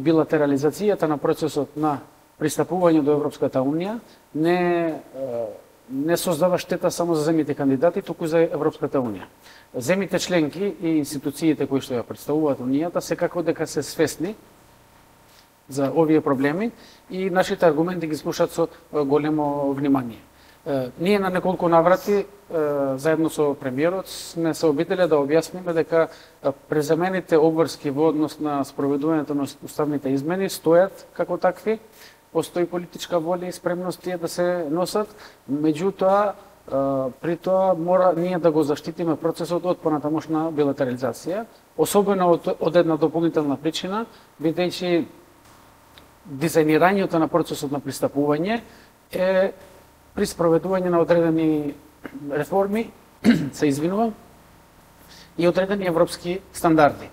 билатерализацијата на процесот на пристапување до Европската Унија не создава штета само за земјите кандидати, туку за Европската Унија. Земјите членки и институциите кои што ја представуваат Унијата секако дека се свесни за овие проблеми и нашите аргументи ги слушаат со големо внимание. Ние на неколку наврати, заедно со премиерот, сме се обиделе да објасниме дека презамените обврски во однос на спроведувањето на уставните измени стојат како такви, постои политичка воља и спремност тие да се носат, меѓутоа, при тоа мора ние да го заштитиме процесот од понатамошна билатерализација, особено од една дополнителна причина, бидејќи дизајнирањето на процесот на пристапување е при спроведување на одредени реформи, се извинувам, и одредени европски стандарди.